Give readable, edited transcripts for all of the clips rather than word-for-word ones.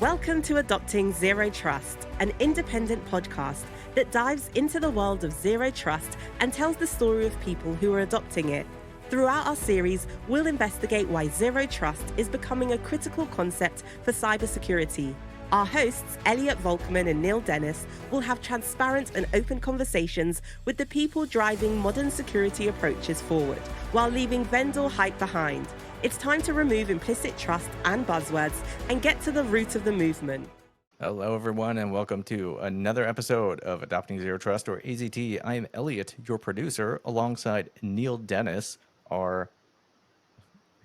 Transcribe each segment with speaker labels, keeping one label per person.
Speaker 1: Welcome to Adopting Zero Trust, an independent podcast that dives into the world of zero trust and tells the story of people who are adopting it. Throughout our series, we'll investigate why zero trust is becoming a critical concept for cybersecurity. Our hosts, Elliot Volkman and Neil Dennis, will have transparent and open conversations with the people driving modern security approaches forward, while leaving vendor hype behind. It's time to remove implicit trust and buzzwords and get to the root of the movement.
Speaker 2: Hello, everyone, and welcome to another episode of Adopting Zero Trust, or AZT. I am Elliot, your producer, alongside Neil Dennis,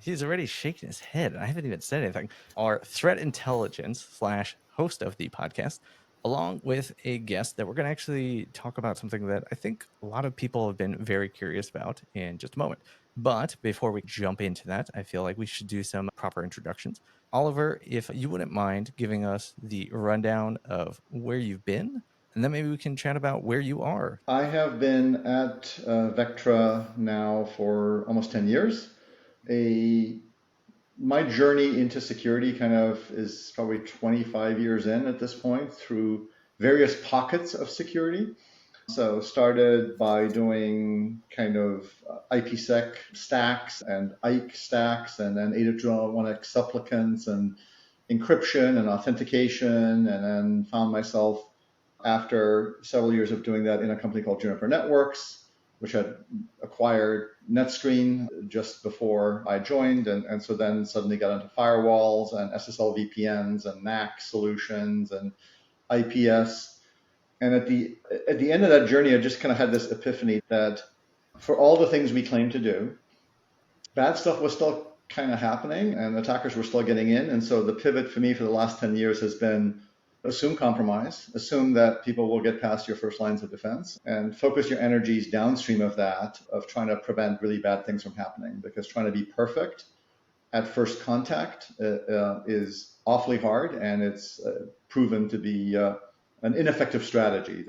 Speaker 2: he's already shaking his head. I haven't even said anything. Our threat intelligence / host of the podcast, along with a guest that we're going to actually talk about something that I think a lot of people have been very curious about in just a moment. But before we jump into that, I feel like we should do some proper introductions. Oliver, if you wouldn't mind giving us the rundown of where you've been, and then maybe we can chat about where you are.
Speaker 3: I have been at Vectra now for almost 10 years. My journey into security kind of is probably 25 years in at this point through various pockets of security. So started by doing kind of IPsec stacks and IKE stacks, and then 802.1x supplicants and encryption and authentication, and then found myself after several years of doing that in a company called Juniper Networks, which had acquired NetScreen just before I joined. And so then suddenly got into firewalls and SSL VPNs and NAC solutions and IPS. And at the end of that journey, I just kind of had this epiphany that for all the things we claim to do, bad stuff was still kind of happening and attackers were still getting in. And so the pivot for me for the last 10 years has been assume compromise, assume that people will get past your first lines of defense, and focus your energies downstream of that, of trying to prevent really bad things from happening. Because trying to be perfect at first contact is awfully hard, and it's proven to be an ineffective strategy.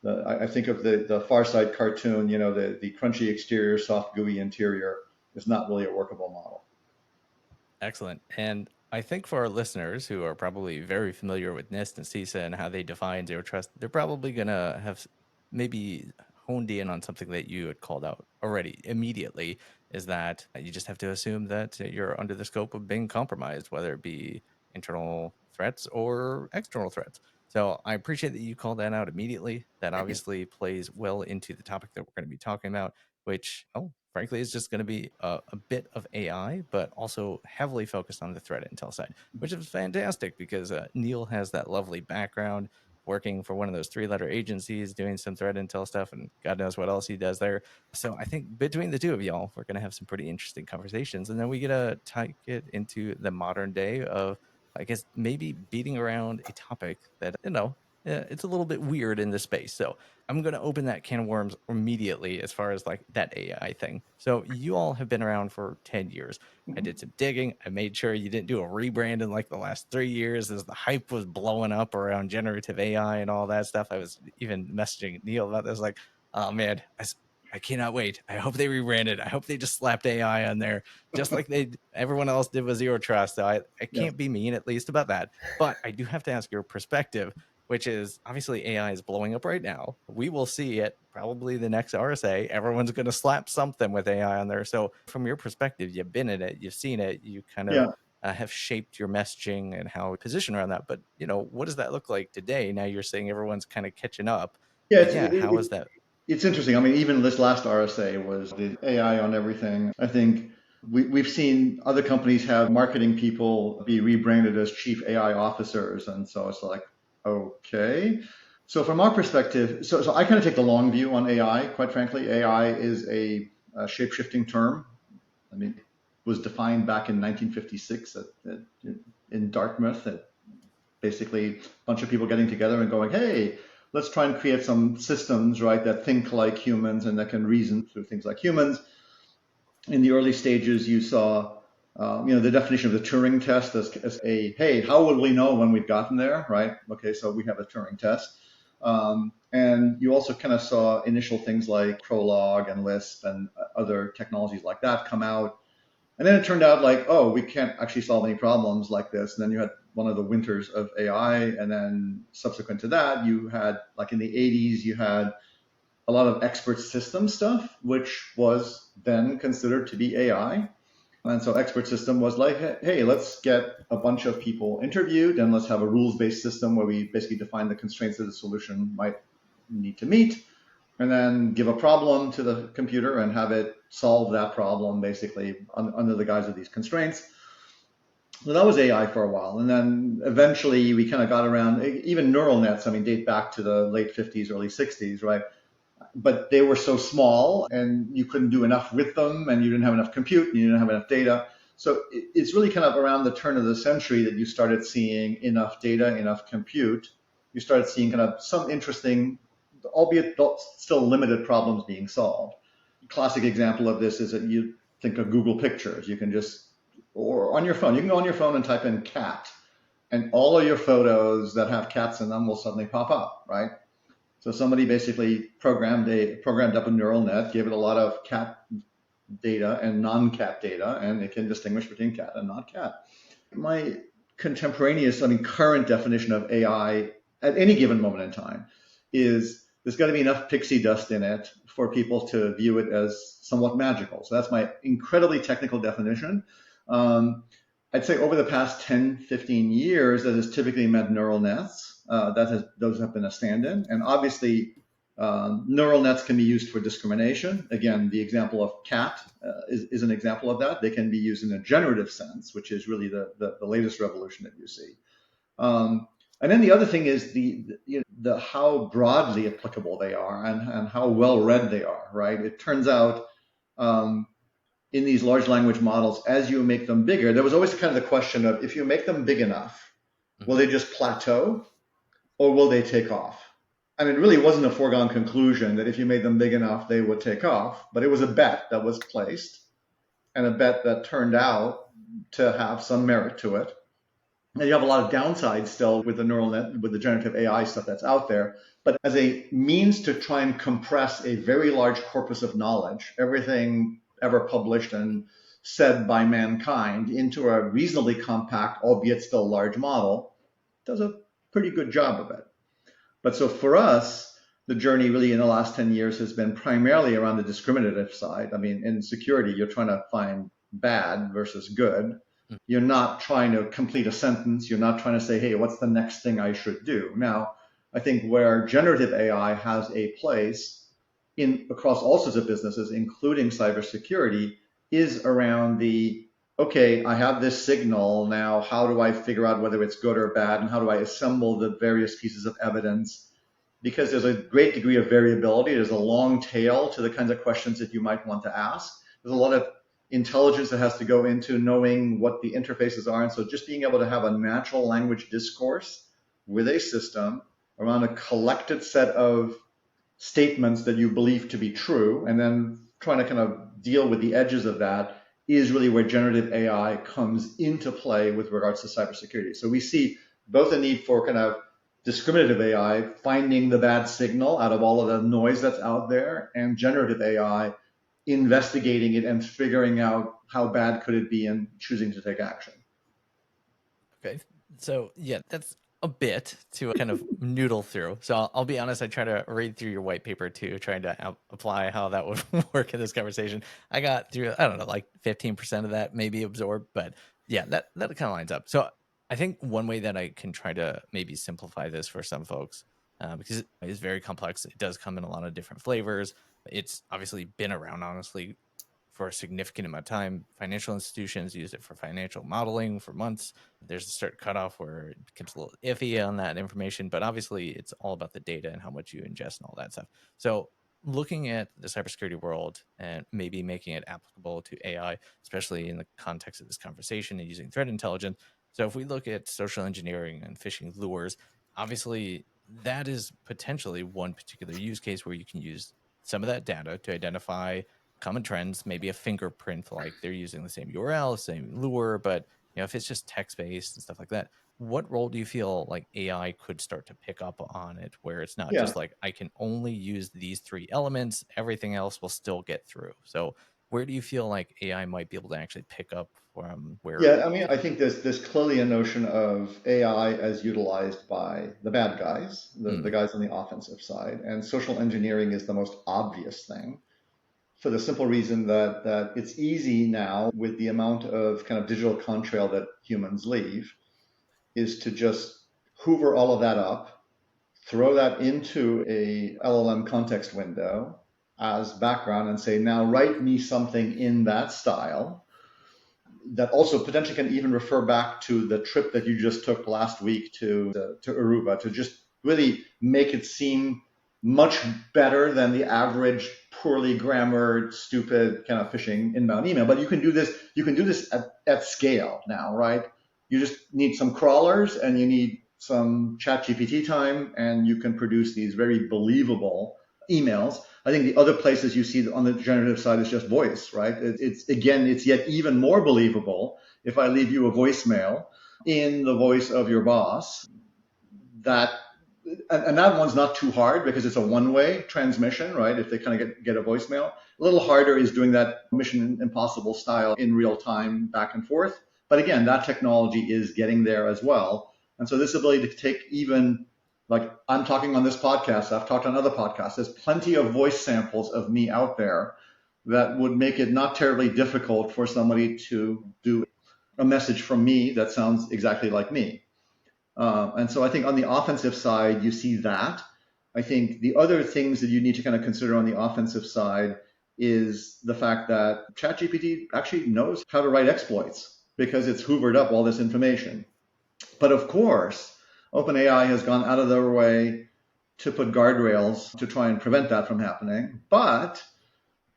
Speaker 3: I think of the Far Side cartoon, the crunchy exterior, soft, gooey interior is not really a workable model.
Speaker 2: Excellent. And I think for our listeners who are probably very familiar with NIST and CISA and how they define zero trust, they're probably going to have maybe honed in on something that you had called out already immediately, is that you just have to assume that you're under the scope of being compromised, whether it be internal threats or external threats. So I appreciate that you called that out immediately. That obviously plays well into the topic that we're going to be talking about, which, frankly, is just going to be a bit of AI, but also heavily focused on the threat intel side, which is fantastic because Neil has that lovely background working for one of those 3-letter agencies, doing some threat intel stuff, and God knows what else he does there. So I think between the two of y'all, we're going to have some pretty interesting conversations. And then we get to take it into the modern day of, I guess, maybe beating around a topic that, it's a little bit weird in this space. So I'm going to open that can of worms immediately as far as like that AI thing. So you all have been around for 10 years. I did some digging. I made sure you didn't do a rebrand in like the last 3 years as the hype was blowing up around generative AI and all that stuff. I was even messaging Neil about this, like, oh man, I cannot wait. I hope they rebranded. I hope they just slapped AI on there, just like everyone else did with zero trust. So I can't be mean, at least, about that. But I do have to ask your perspective, which is obviously AI is blowing up right now. We will see it probably the next RSA. Everyone's going to slap something with AI on there. So from your perspective, you've been in it, you've seen it, you kind of have shaped your messaging and how position around that. But, what does that look like today? Now you're saying everyone's kind of catching up. How is that?
Speaker 3: It's interesting. I mean, even this last RSA was the AI on everything. I think we've seen other companies have marketing people be rebranded as chief AI officers. And so it's like, okay. So from our perspective, so I kind of take the long view on AI. Quite frankly, AI is a shape-shifting term. I mean, it was defined back in 1956 in Dartmouth. Basically, a bunch of people getting together and going, hey, let's try and create some systems, right, that think like humans and that can reason through things like humans. In the early stages, you saw, the definition of the Turing test as hey, how will we know when we've gotten there, right? Okay, so we have a Turing test. And you also kind of saw initial things like Prolog and Lisp and other technologies like that come out. And then it turned out like, oh, we can't actually solve any problems like this. And then you had one of the winters of AI. And then subsequent to that, you had, like in the 80s, you had a lot of expert system stuff, which was then considered to be AI. And so expert system was like, hey, let's get a bunch of people interviewed and let's have a rules-based system where we basically define the constraints that the solution might need to meet, and then give a problem to the computer and have it solve that problem basically under the guise of these constraints. So that was AI for a while. And then eventually we kind of got around, even neural nets, I mean, date back to the late 50s, early 60s, right? But they were so small and you couldn't do enough with them and you didn't have enough compute and you didn't have enough data. So it's really kind of around the turn of the century that you started seeing enough data, enough compute. You started seeing kind of some interesting, albeit still limited problems being solved. A classic example of this is that you think of Google Pictures. You can just, or on your phone, you can go on your phone and type in cat, and all of your photos that have cats in them will suddenly pop up, right? So somebody basically programmed up a neural net, gave it a lot of cat data and non-cat data, and it can distinguish between cat and not cat. My current definition of AI at any given moment in time is there's got to be enough pixie dust in it for people to view it as somewhat magical. So that's my incredibly technical definition. I'd say over the past 10, 15 years, that has typically meant neural nets. Those have been a stand-in. And obviously, neural nets can be used for discrimination. Again, the example of cat is an example of that. They can be used in a generative sense, which is really the latest revolution that you see. And then the other thing is the how broadly applicable they are and how well read they are, right? It turns out in these large language models, as you make them bigger, there was always kind of the question of, if you make them big enough, will they just plateau or will they take off? And it really wasn't a foregone conclusion that if you made them big enough, they would take off, but it was a bet that was placed, and a bet that turned out to have some merit to it. And you have a lot of downsides still with the neural net, with the generative AI stuff that's out there. But as a means to try and compress a very large corpus of knowledge, everything ever published and said by mankind, into a reasonably compact, albeit still large model, does a pretty good job of it. But so for us, the journey really in the last 10 years has been primarily around the discriminative side. I mean, in security, you're trying to find bad versus good. You're not trying to complete a sentence. You're not trying to say, hey, what's the next thing I should do? Now, I think where generative AI has a place across all sorts of businesses, including cybersecurity, is around okay, I have this signal now, how do I figure out whether it's good or bad, and how do I assemble the various pieces of evidence? Because there's a great degree of variability. There's a long tail to the kinds of questions that you might want to ask. There's a lot of intelligence that has to go into knowing what the interfaces are. And so just being able to have a natural language discourse with a system around a collected set of statements that you believe to be true, and then trying to kind of deal with the edges of that, is really where generative AI comes into play with regards to cybersecurity. So we see both a need for kind of discriminative AI, finding the bad signal out of all of the noise that's out there, and generative AI investigating it and figuring out how bad could it be and choosing to take action.
Speaker 2: Okay. So yeah, that's a bit to kind of noodle through. So I'll be honest, I try to read through your white paper too, trying to apply how that would work in this conversation. I got through, I don't know, like 15% of that maybe absorbed, but yeah, that kind of lines up. So I think one way that I can try to maybe simplify this for some folks, because it is very complex. It does come in a lot of different flavors. It's obviously been around, honestly, for a significant amount of time. Financial institutions use it for financial modeling for months. There's a certain cutoff where it becomes a little iffy on that information, but obviously it's all about the data and how much you ingest and all that stuff. So looking at the cybersecurity world and maybe making it applicable to AI, especially in the context of this conversation and using threat intelligence. So if we look at social engineering and phishing lures, obviously that is potentially one particular use case where you can use some of that data to identify common trends, maybe a fingerprint, like they're using the same URL, same lure, but if it's just text-based and stuff like that, what role do you feel like AI could start to pick up on it, where it's not just like, I can only use these 3 elements, everything else will still get through? So where do you feel like AI might be able to actually pick up from where?
Speaker 3: Yeah, I mean, I think there's clearly a notion of AI as utilized by the bad guys, the
Speaker 2: Mm,
Speaker 3: guys on the offensive side, and social engineering is the most obvious thing for the simple reason that it's easy now with the amount of kind of digital contrail that humans leave, is to just hoover all of that up, throw that into a LLM context window as background and say, now write me something in that style that also potentially can even refer back to the trip that you just took last week to Aruba, to just really make it seem much better than the average poorly grammared, stupid kind of phishing inbound email. But you can do this. You can do this at scale now, right? You just need some crawlers and you need some chat GPT time, and you can produce these very believable emails. I think the other places you see on the generative side is just voice, right? It's yet even more believable if I leave you a voicemail in the voice of your boss. And that one's not too hard because it's a one-way transmission, right? If they kind of get a voicemail. A little harder is doing that Mission Impossible style in real time back and forth. But again, that technology is getting there as well. And so this ability to take even, like I'm talking on this podcast, I've talked on other podcasts, there's plenty of voice samples of me out there that would make it not terribly difficult for somebody to do a message from me that sounds exactly like me. And so I think on the offensive side, you see that. I think the other things that you need to kind of consider on the offensive side is the fact that ChatGPT actually knows how to write exploits because it's hoovered up all this information. But of course, OpenAI has gone out of their way to put guardrails to try and prevent that from happening. But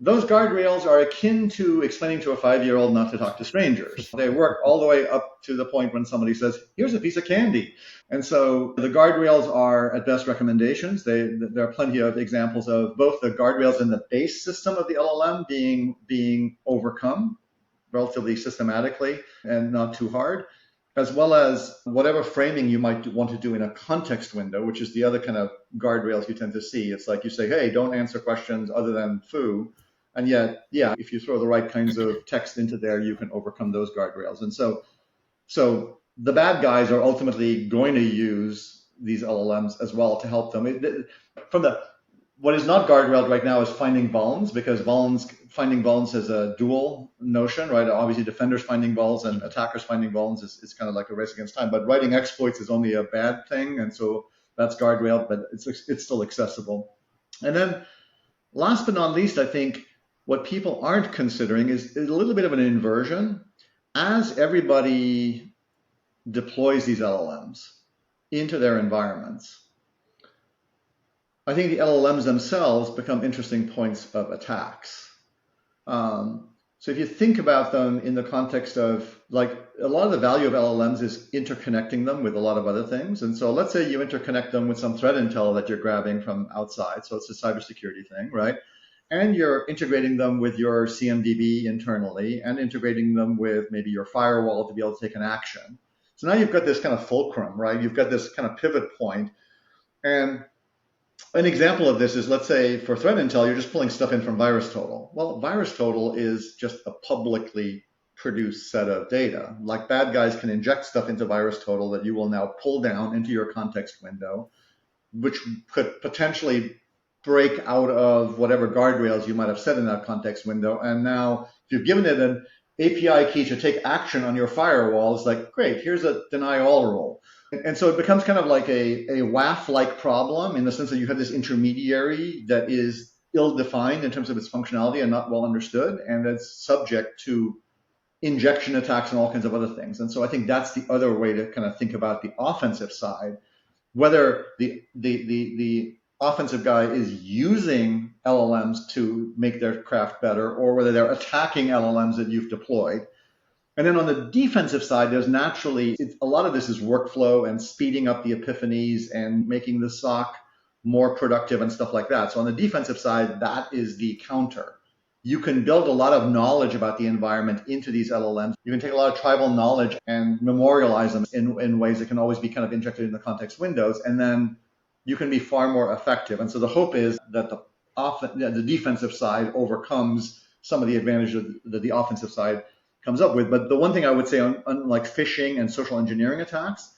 Speaker 3: those guardrails are akin to explaining to a 5-year-old not to talk to strangers. They work all the way up to the point when somebody says, here's a piece of candy. And so the guardrails are at best recommendations. There are plenty of examples of both the guardrails in the base system of the LLM being overcome relatively systematically and not too hard, as well as whatever framing you might want to do in a context window, which is the other kind of guardrails you tend to see. It's like you say, hey, don't answer questions other than foo. And yet, yeah, if you throw the right kinds of text into there, you can overcome those guardrails. And so the bad guys are ultimately going to use these LLMs as well to help them. What is not guardrailed right now is finding vulns, because finding vulns is a dual notion, right? Obviously, defenders finding vulns and attackers finding vulns is kind of like a race against time. But writing exploits is only a bad thing, and so that's guardrailed, but it's still accessible. And then, last but not least, I think what people aren't considering is a little bit of an inversion. As everybody deploys these LLMs into their environments, I think the LLMs themselves become interesting points of attacks. So if you think about them in the context of, like, a lot of the value of LLMs is interconnecting them with a lot of other things. And so let's say you interconnect them with some threat intel that you're grabbing from outside. So it's a cybersecurity thing, right? And you're integrating them with your CMDB internally and integrating them with maybe your firewall to be able to take an action. So now you've got this kind of fulcrum, right? You've got this kind of pivot point. And an example of this is, let's say for threat intel, you're just pulling stuff in from VirusTotal. Well, VirusTotal is just a publicly produced set of data. Like, bad guys can inject stuff into VirusTotal that you will now pull down into your context window, which could potentially break out of whatever guardrails you might have set in that context window. And now if you've given it an API key to take action on your firewall, it's like, great, here's a deny all rule. And so it becomes kind of like a WAF-like problem, in the sense that you have this intermediary that is ill-defined in terms of its functionality and not well understood, and that's subject to injection attacks and all kinds of other things. And so I think that's the other way to kind of think about the offensive side, whether the offensive guy is using LLMs to make their craft better, or whether they're attacking LLMs that you've deployed. And then on the defensive side, there's naturally, a lot of this is workflow and speeding up the epiphanies and making the SOC more productive and stuff like that. So on the defensive side, that is the counter. You can build a lot of knowledge about the environment into these LLMs. You can take a lot of tribal knowledge and memorialize them in ways that can always be kind of injected in the context windows, and then you can be far more effective. And so the hope is that the defensive side overcomes some of the advantages that the offensive side comes up with. But the one thing I would say on like phishing and social engineering attacks,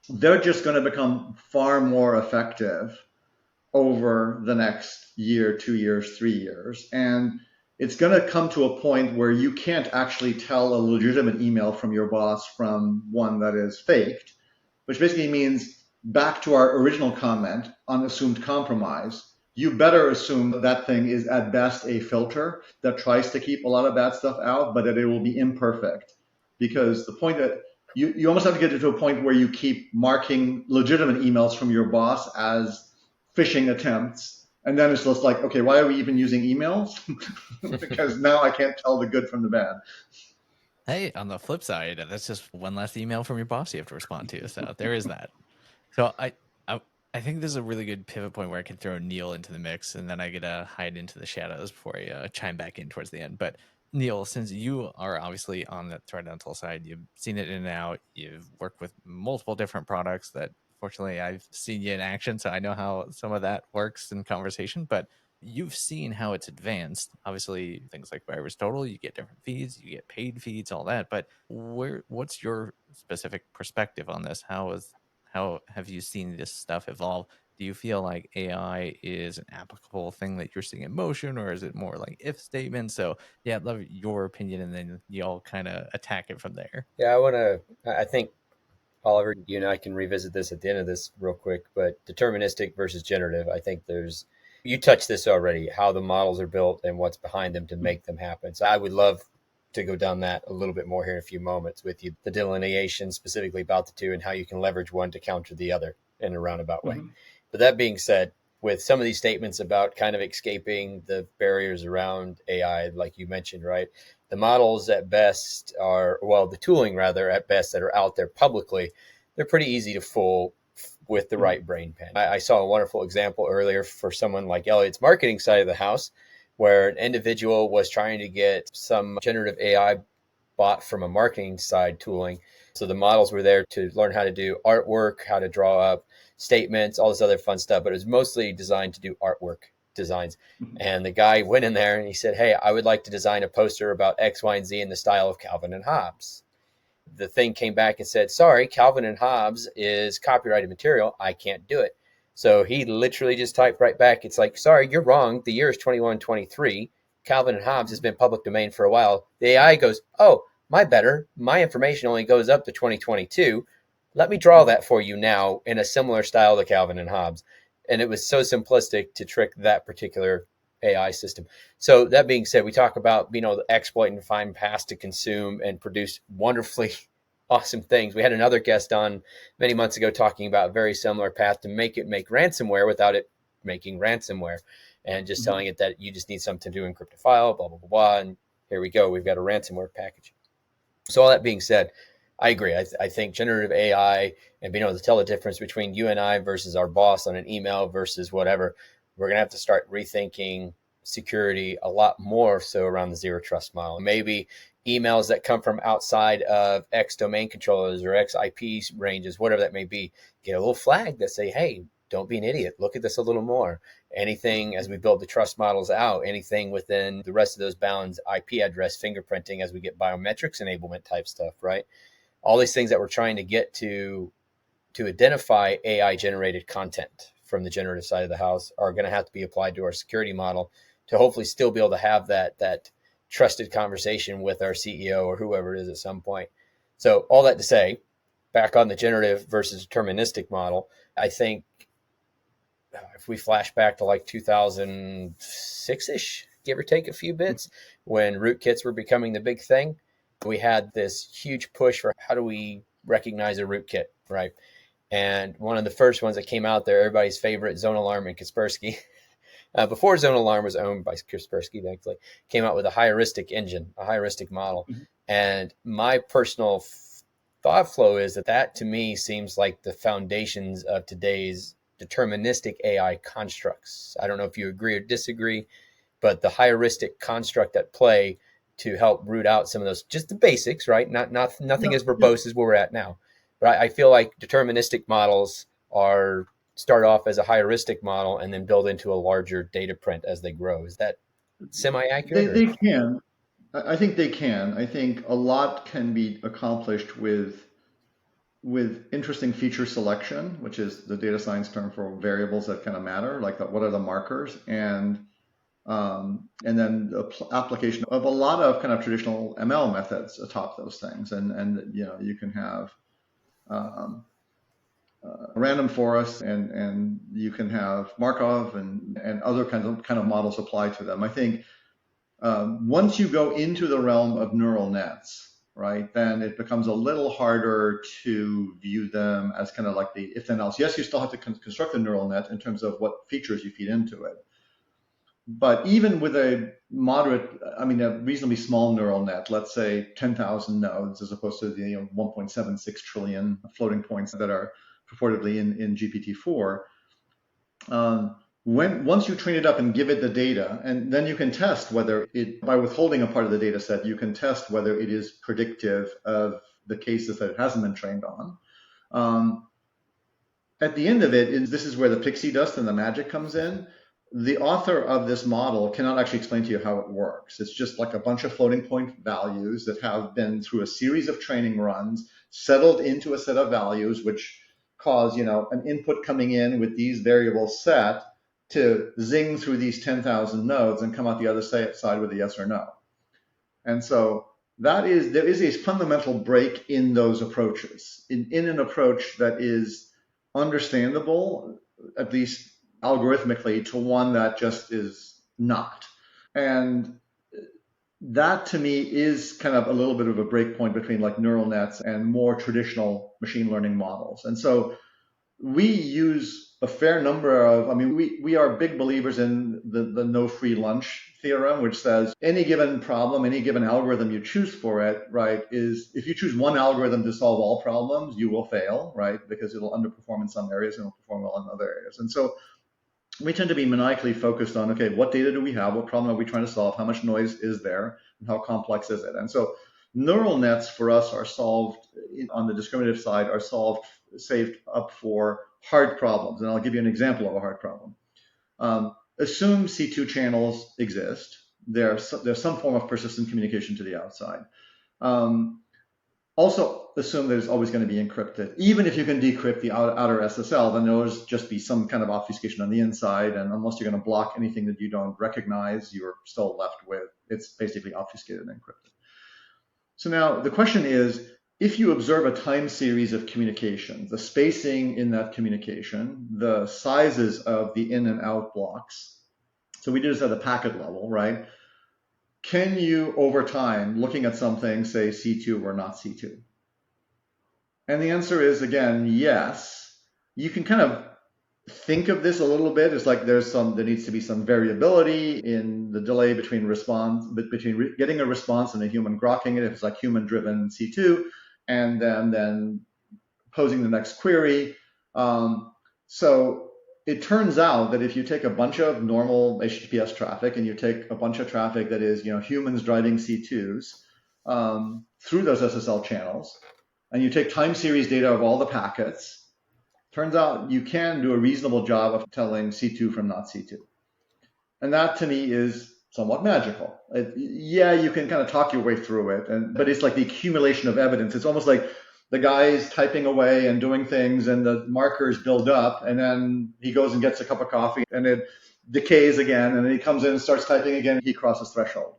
Speaker 3: they're just going to become far more effective over the next year, 2 years, 3 years. And it's going to come to a point where you can't actually tell a legitimate email from your boss from one that is faked, which basically means, back to our original comment on assumed compromise, you better assume that thing is at best a filter that tries to keep a lot of bad stuff out, but that it will be imperfect. Because the point that you almost have to get to a point where you keep marking legitimate emails from your boss as phishing attempts. And then it's just like, okay, why are we even using emails? Because now I can't tell the good from the bad.
Speaker 2: Hey, on the flip side, that's just one less email from your boss you have to respond to. So there is that. So I think this is a really good pivot point where I can throw Neil into the mix, and then I get to hide into the shadows before I chime back in towards the end. But Neil, since you are obviously on the threat intel side, you've seen it in and out. You've worked with multiple different products that, fortunately, I've seen you in action, so I know how some of that works in conversation. But you've seen how it's advanced. Obviously, things like virus total, you get different feeds, you get paid feeds, all that. But what's your specific perspective on this? How have you seen this stuff evolve? Do you feel like AI is an applicable thing that you're seeing in motion, or is it more like if statements? So yeah, I'd love your opinion, and then y'all kind of attack it from there.
Speaker 4: Yeah, I think, Oliver, you and I can revisit this at the end of this real quick, but deterministic versus generative, I think you touched this already, how the models are built and what's behind them to make them happen. So I would love to go down that a little bit more here in a few moments with you, the delineation specifically about the two and how you can leverage one to counter the other in a roundabout way. But that being said, with some of these statements about kind of escaping the barriers around AI, like you mentioned, right? The models at best the tooling rather at best that are out there publicly, they're pretty easy to fool with the right brain pan. I saw a wonderful example earlier for someone like Elliot's marketing side of the house, where an individual was trying to get some generative AI bought from a marketing side tooling. So the models were there to learn how to do artwork, how to draw up statements, all this other fun stuff, but it was mostly designed to do artwork designs. And the guy went in there and he said, hey, I would like to design a poster about X, Y, and Z in the style of Calvin and Hobbes. The thing came back and said, sorry, Calvin and Hobbes is copyrighted material. I can't do it. So he literally just typed right back. It's like, sorry, you're wrong. The year is 2123. Calvin and Hobbes has been public domain for a while. The AI goes, oh, my information only goes up to 2022. Let me draw that for you now in a similar style to Calvin and Hobbes. And it was so simplistic to trick that particular AI system. So that being said, we talk about being able to exploit and find paths to consume and produce wonderfully awesome things. We had another guest on many months ago talking about a very similar path to make ransomware without it making ransomware, and just telling it that you just need something to encrypt a file, blah, blah, blah, blah. And here we go. We've got a ransomware package. So all that being said, I agree. I think generative AI and being able to tell the difference between you and I versus our boss on an email versus whatever, we're going to have to start rethinking security a lot more so around the zero trust model. Maybe emails that come from outside of X domain controllers or X IP ranges, whatever that may be, get a little flag that say, hey, don't be an idiot. Look at this a little more. Anything as we build the trust models out, anything within the rest of those bounds, IP address, fingerprinting, as we get biometrics enablement type stuff, right? All these things that we're trying to get to identify AI generated content from the generative side of the house are going to have to be applied to our security model to hopefully still be able to have that trusted conversation with our CEO or whoever it is at some point. So all that to say, back on the generative versus deterministic model, I think if we flash back to like 2006-ish, give or take a few bits, when rootkits were becoming the big thing, we had this huge push for how do we recognize a rootkit, right? And one of the first ones that came out there, everybody's favorite, Zone Alarm and Kaspersky, before Zone Alarm was owned by Kaspersky, thankfully, came out with a heuristic engine, a heuristic model. And my personal thought flow is that to me seems like the foundations of today's deterministic AI constructs. I don't know if you agree or disagree, but the heuristic construct at play to help root out some of those, just the basics, right? Nothing as verbose as where we're at now. But I feel like deterministic models start off as a heuristic model and then build into a larger data print as they grow. Is that semi-accurate?
Speaker 3: They can. I think they can. I think a lot can be accomplished with interesting feature selection, which is the data science term for variables that kind of matter, like what are the markers, and then the application of a lot of kind of traditional ML methods atop those things, and you can have random forest, and you can have Markov and other kind of models applied to them. I think once you go into the realm of neural nets, right, then it becomes a little harder to view them as kind of like the if then else. Yes, you still have to construct the neural net in terms of what features you feed into it. But even with a reasonably small neural net, let's say 10,000 nodes, as opposed to the 1.76 trillion floating points that are purportedly in GPT-4, once you train it up and give it the data, and then you can test whether it, by withholding a part of the data set, you can test whether it is predictive of the cases that it hasn't been trained on. At the end of it, this is where the pixie dust and the magic comes in. The author of this model cannot actually explain to you how it works. It's just like a bunch of floating point values that have been through a series of training runs, settled into a set of values, which cause an input coming in with these variables set to zing through these 10,000 nodes and come out the other side with a yes or no. And so there is a fundamental break in those approaches, in an approach that is understandable, at least algorithmically, to one that just is not. And that to me is kind of a little bit of a break point between like neural nets and more traditional machine learning models. And so we use a fair number of, we are big believers in the no free lunch theorem, which says any given problem, any given algorithm you choose for it, right, is if you choose one algorithm to solve all problems, you will fail, right, because it'll underperform in some areas and it'll perform well in other areas. And so we tend to be maniacally focused on, okay, what data do we have? What problem are we trying to solve? How much noise is there? And how complex is it? And so neural nets for us are solved on the discriminative side, saved up for hard problems. And I'll give you an example of a hard problem. Assume C2 channels exist. There's some form of persistent communication to the outside. Also assume there's always going to be encrypted. Even if you can decrypt the outer SSL, then there'll just be some kind of obfuscation on the inside. And unless you're going to block anything that you don't recognize, you're still left with it's basically obfuscated and encrypted. So now the question is, if you observe a time series of communication, the spacing in that communication, the sizes of the in and out blocks, so we do this at the packet level, right? Can you, over time, looking at something, say C2 or not C2? And the answer is, again, yes. You can kind of think of this a little bit. It's like there needs to be some variability in the delay between getting a response and a human grokking it, if it's like human-driven C2, and then posing the next query. So it turns out that if you take a bunch of normal HTTPS traffic and you take a bunch of traffic that is humans driving C2s through those SSL channels, and you take time series data of all the packets, turns out you can do a reasonable job of telling C2 from not C2. And that to me is somewhat magical. You can kind of talk your way through it, but it's like the accumulation of evidence. It's almost like the guy's typing away and doing things and the markers build up, and then he goes and gets a cup of coffee and it decays again, and then he comes in and starts typing again, he crosses threshold.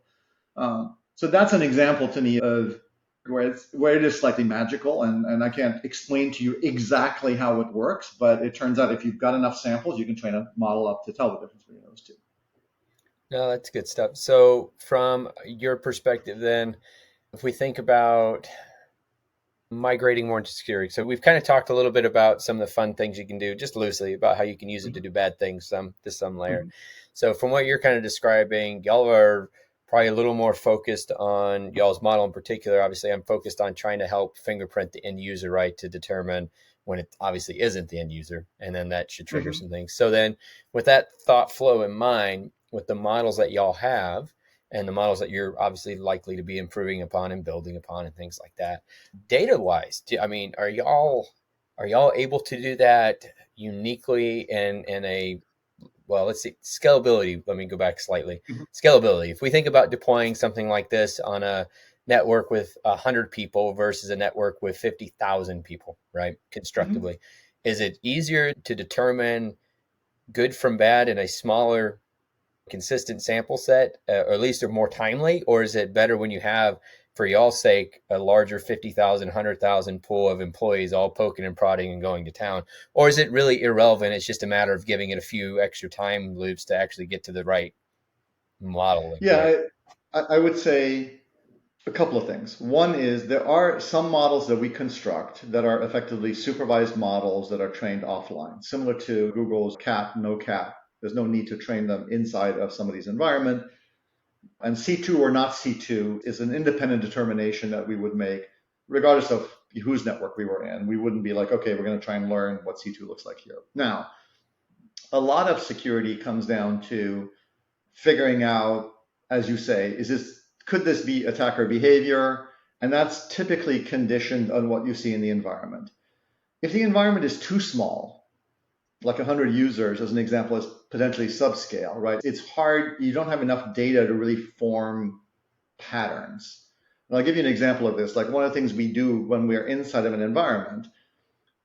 Speaker 3: So that's an example to me of where it is slightly magical, and I can't explain to you exactly how it works, but it turns out if you've got enough samples, you can train a model up to tell the difference between those two.
Speaker 4: No, that's good stuff. So from your perspective then, if we think about migrating more into security, so we've kind of talked a little bit about some of the fun things you can do, just loosely, about how you can use it to do bad things to some layer. Mm-hmm. So from what you're kind of describing, y'all are probably a little more focused on y'all's model in particular. Obviously, I'm focused on trying to help fingerprint the end user, right, to determine when it obviously isn't the end user, and then that should trigger some things. So then with that thought flow in mind, with the models that y'all have and the models that you're obviously likely to be improving upon and building upon and things like that, data-wise, are y'all able to do that uniquely in a well, let's see, scalability. Let me go back slightly.
Speaker 3: Mhm.
Speaker 4: Scalability. If we think about deploying something like this on a network with 100 people versus a network with 50,000 people, right? Constructively, is it easier to determine good from bad in a smaller, consistent sample set, or at least are more timely? Or is it better when you have, for y'all's sake, a larger 50,000, 100,000 pool of employees all poking and prodding and going to town? Or is it really irrelevant? It's just a matter of giving it a few extra time loops to actually get to the right model.
Speaker 3: Yeah, I would say a couple of things. One is there are some models that we construct that are effectively supervised models that are trained offline, similar to Google's cat, no cat. There's no need to train them inside of somebody's environment. And C2 or not C2 is an independent determination that we would make regardless of whose network we were in. We wouldn't be like, okay, we're going to try and learn what C2 looks like here. Now, a lot of security comes down to figuring out, as you say, could this be attacker behavior? And that's typically conditioned on what you see in the environment. If the environment is too small, like 100 users as an example is potentially subscale, right? It's hard, you don't have enough data to really form patterns. And I'll give you an example of this. Like one of the things we do when we're inside of an environment,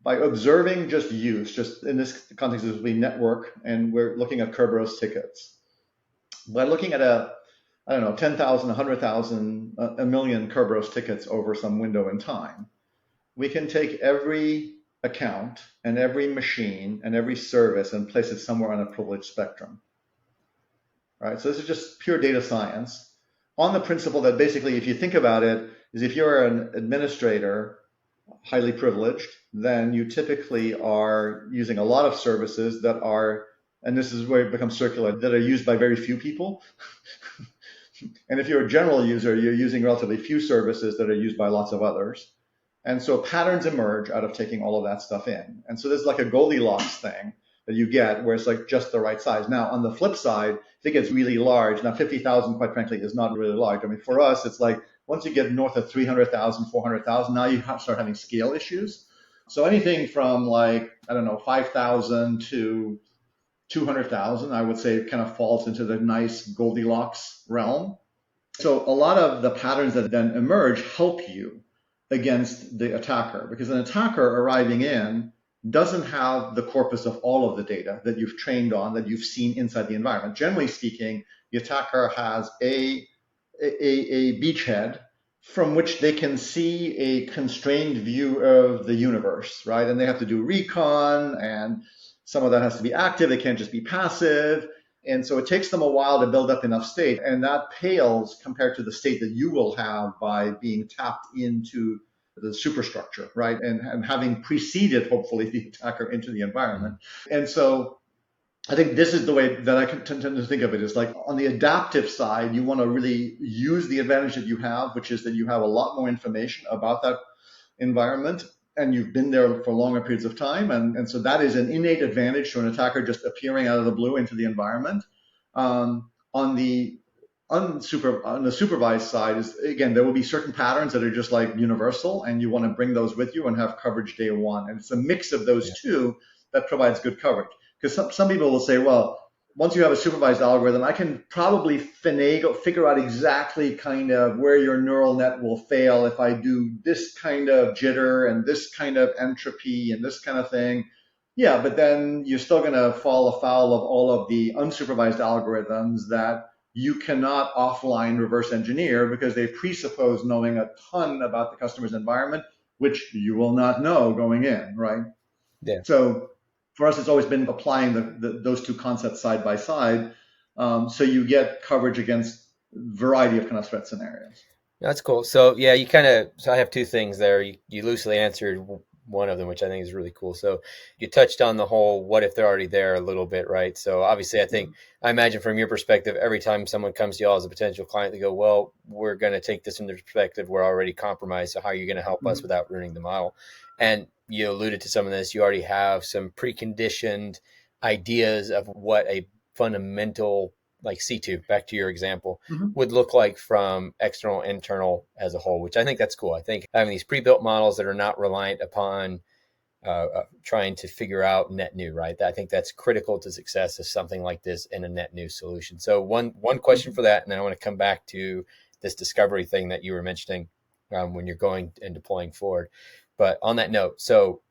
Speaker 3: by observing just use, just in this context, this will be network, and we're looking at Kerberos tickets. By looking at 10,000, 100,000, a million Kerberos tickets over some window in time, we can take every account and every machine and every service and place it somewhere on a privilege spectrum. Right? So this is just pure data science on the principle that basically, if you think about it, is if you're an administrator, highly privileged, then you typically are using a lot of services that are, and this is where it becomes circular, that are used by very few people. And if you're a general user, you're using relatively few services that are used by lots of others. And so patterns emerge out of taking all of that stuff in. And so there's like a Goldilocks thing that you get where it's like just the right size. Now, on the flip side, if it gets really large, now 50,000, quite frankly, is not really large. I mean, for us, it's like once you get north of 300,000, 400,000, now you start having scale issues. So anything from like, 5,000 to 200,000, I would say kind of falls into the nice Goldilocks realm. So a lot of the patterns that then emerge help you against the attacker, because an attacker arriving in doesn't have the corpus of all of the data that you've trained on, that you've seen inside the environment. Generally speaking, the attacker has a beachhead from which they can see a constrained view of the universe, right? And they have to do recon, and some of that has to be active. It can't just be passive. And so it takes them a while to build up enough state. And that pales compared to the state that you will have by being tapped into the superstructure, right? And having preceded, hopefully, the attacker into the environment. And so I think this is the way that I can tend to think of it, is like on the adaptive side, you want to really use the advantage that you have, which is that you have a lot more information about that environment, and you've been there for longer periods of time. And so that is an innate advantage to an attacker just appearing out of the blue into the environment. On the supervised side is, again, there will be certain patterns that are just like universal, and you want to bring those with you and have coverage day one. And it's a mix of those two that provides good coverage. Because some people will say, well, once you have a supervised algorithm, I can probably figure out exactly kind of where your neural net will fail if I do this kind of jitter and this kind of entropy and this kind of thing. Yeah, but then you're still going to fall afoul of all of the unsupervised algorithms that you cannot offline reverse engineer, because they presuppose knowing a ton about the customer's environment, which you will not know going in, right?
Speaker 4: Yeah.
Speaker 3: So for us, it's always been applying those two concepts side by side, so you get coverage against a variety of kind of threat scenarios.
Speaker 4: That's cool. So yeah, so I have two things there. You loosely answered one of them, which I think is really cool. So you touched on the whole, what if they're already there a little bit, right? So obviously I imagine from your perspective, every time someone comes to y'all as a potential client, they go, well, we're going to take this into perspective. We're already compromised. So how are you going to help us without ruining the model? And you alluded to some of this. You already have some preconditioned ideas of what a fundamental, like C2, back to your example, would look like from external, internal as a whole, which I think that's cool. I think having these pre-built models that are not reliant upon trying to figure out net new, right? I think that's critical to success of something like this in a net new solution. So one question for that, and then I want to come back to this discovery thing that you were mentioning when you're going and deploying forward. But on that note, so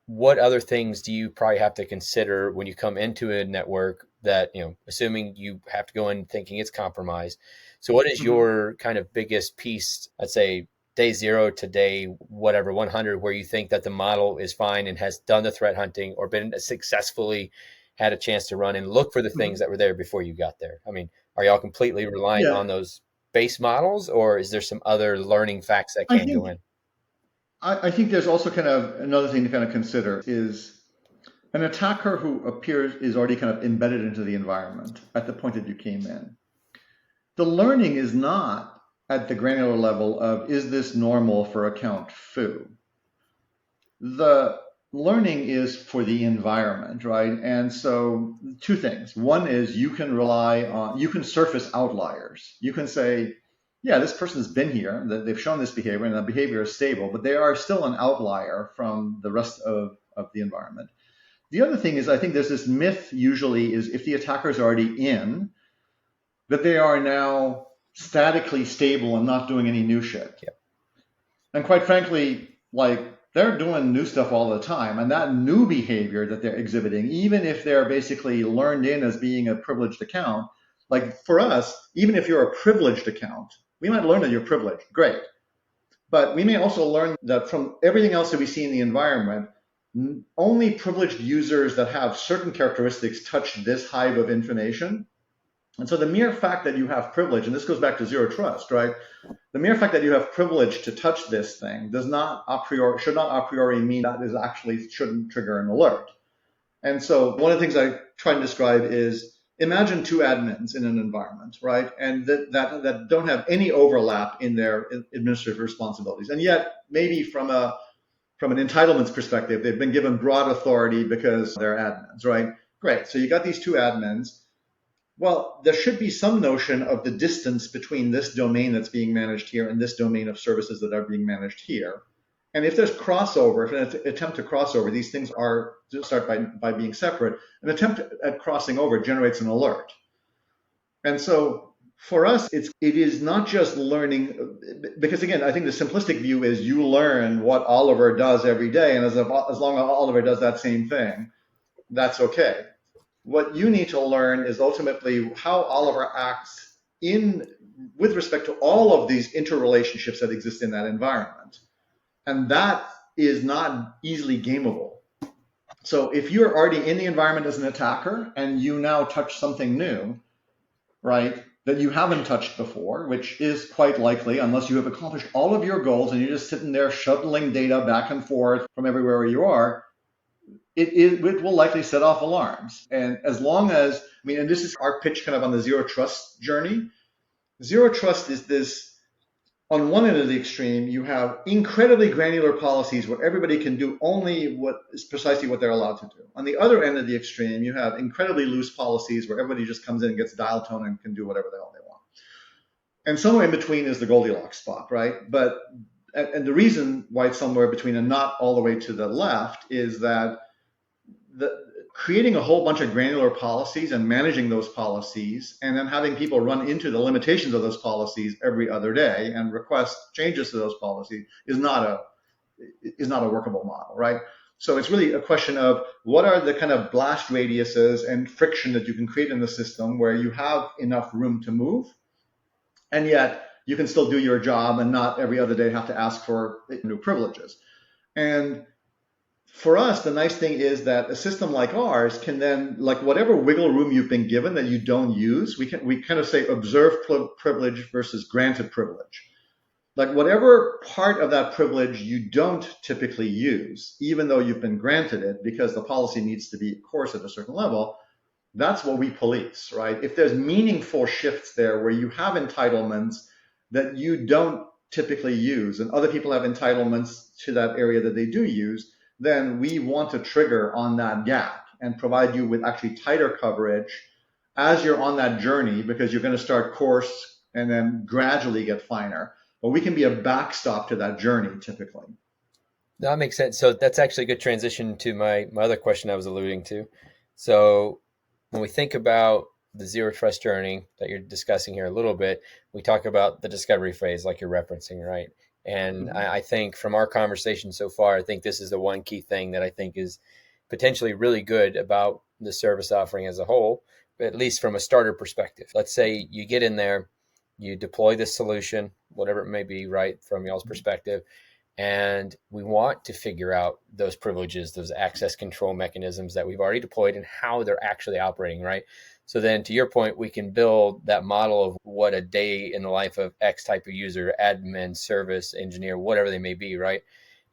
Speaker 4: what other things do you probably have to consider when you come into a network that, assuming you have to go in thinking it's compromised? So what is your kind of biggest piece, let's say day 0 to day, whatever, 100, where you think that the model is fine and has done the threat hunting or been successfully had a chance to run and look for the things that were there before you got there? I mean, are y'all completely relying on those base models, or is there some other learning facts that can go in?
Speaker 3: I think there's also kind of another thing to kind of consider is an attacker who appears is already kind of embedded into the environment at the point that you came in. The learning is not at the granular level of, is this normal for account foo? The learning is for the environment, right? And so 2 things. One is you can surface outliers. You can say, yeah, this person's been here, they've shown this behavior, and the behavior is stable, but they are still an outlier from the rest of the environment. The other thing is, I think there's this myth usually is if the attacker's already in, that they are now statically stable and not doing any new shit.
Speaker 4: Yep.
Speaker 3: And quite frankly, they're doing new stuff all the time, and that new behavior that they're exhibiting, even if they're basically learned in as being a privileged account, like for us, even if you're a privileged account, we might learn that you're privileged, great. But we may also learn that from everything else that we see in the environment, only privileged users that have certain characteristics touch this hive of information. And so the mere fact that you have privilege, and this goes back to zero trust, right? The mere fact that you have privilege to touch this thing should not a priori mean that is actually shouldn't trigger an alert. And so one of the things I try and describe is, imagine 2 admins in an environment, right? And that don't have any overlap in their administrative responsibilities. And yet, maybe from an entitlements perspective, they've been given broad authority because they're admins, right? Great. So you got these 2 admins. Well, there should be some notion of the distance between this domain that's being managed here and this domain of services that are being managed here. And if there's crossover, if an attempt to crossover, these things are to start by being separate. An attempt at crossing over generates an alert. And so for us, it is not just learning, because again, I think the simplistic view is you learn what Oliver does every day, and as long as Oliver does that same thing, that's okay. What you need to learn is ultimately how Oliver acts with respect to all of these interrelationships that exist in that environment. And that is not easily gameable. So if you're already in the environment as an attacker and you now touch something new, right, that you haven't touched before, which is quite likely unless you have accomplished all of your goals and you're just sitting there shuttling data back and forth from everywhere you are, it will likely set off alarms. And as long as, and this is our pitch kind of on the zero trust journey. Zero trust is this, on one end of the extreme, you have incredibly granular policies where everybody can do only precisely what they're allowed to do. On the other end of the extreme, you have incredibly loose policies where everybody just comes in and gets dial tone and can do whatever the hell they want. And somewhere in between is the Goldilocks spot, right? And the reason why it's somewhere between and not all the way to the left is that creating a whole bunch of granular policies and managing those policies and then having people run into the limitations of those policies every other day and request changes to those policies is not a workable model, right? So it's really a question of what are the kind of blast radiuses and friction that you can create in the system where you have enough room to move, and yet you can still do your job and not every other day have to ask for new privileges. And for us, the nice thing is that a system like ours can then, like whatever wiggle room you've been given that you don't use, we kind of say observed privilege versus granted privilege. Like whatever part of that privilege you don't typically use, even though you've been granted it because the policy needs to be, of course, at a certain level, that's what we police, right? If there's meaningful shifts there where you have entitlements that you don't typically use and other people have entitlements to that area that they do use, then we want to trigger on that gap and provide you with actually tighter coverage as you're on that journey, because you're going to start coarse and then gradually get finer. But we can be a backstop to that journey typically.
Speaker 4: No, that makes sense. So that's actually a good transition to my other question I was alluding to. So when we think about the zero trust journey that you're discussing here a little bit, we talk about the discovery phase, like you're referencing, right? And
Speaker 3: Mhm.
Speaker 4: I think from our conversation so far, I think this is the one key thing that I think is potentially really good about the service offering as a whole, at least from a starter perspective. Let's say you get in there, you deploy this solution, whatever it may be, right, from y'all's perspective, and we want to figure out those privileges, those access control mechanisms that we've already deployed and how they're actually operating, right? So then to your point, we can build that model of what a day in the life of X type of user, admin, service, engineer, whatever they may be, right?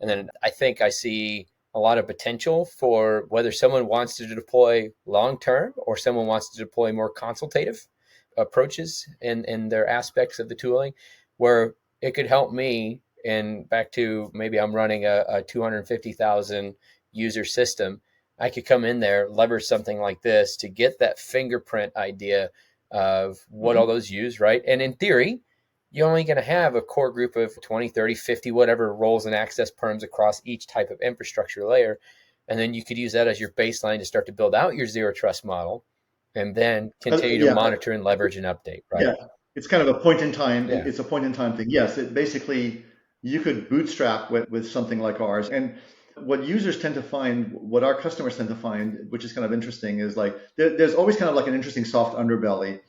Speaker 4: And then I think I see a lot of potential for whether someone wants to deploy long term or someone wants to deploy more consultative approaches in their aspects of the tooling, where it could help me. And back to maybe I'm running a 250,000 user system, I could come in there, leverage something like this to get that fingerprint idea of what all
Speaker 3: Mhm.
Speaker 4: those use, right? And in theory, you're only going to have a core group of 20, 30, 50, whatever roles and access perms across each type of infrastructure layer. And then you could use that as your baseline to start to build out your zero trust model and then continue to
Speaker 3: Yeah,
Speaker 4: monitor and leverage and update, right?
Speaker 3: yeah. It's kind of a point in time.
Speaker 4: Yeah.
Speaker 3: It's a point in time thing. Yes, it basically you could bootstrap with something like ours. And what users tend to find, what our customers tend to find, which is kind of interesting, is like there's always kind of like an interesting soft underbelly.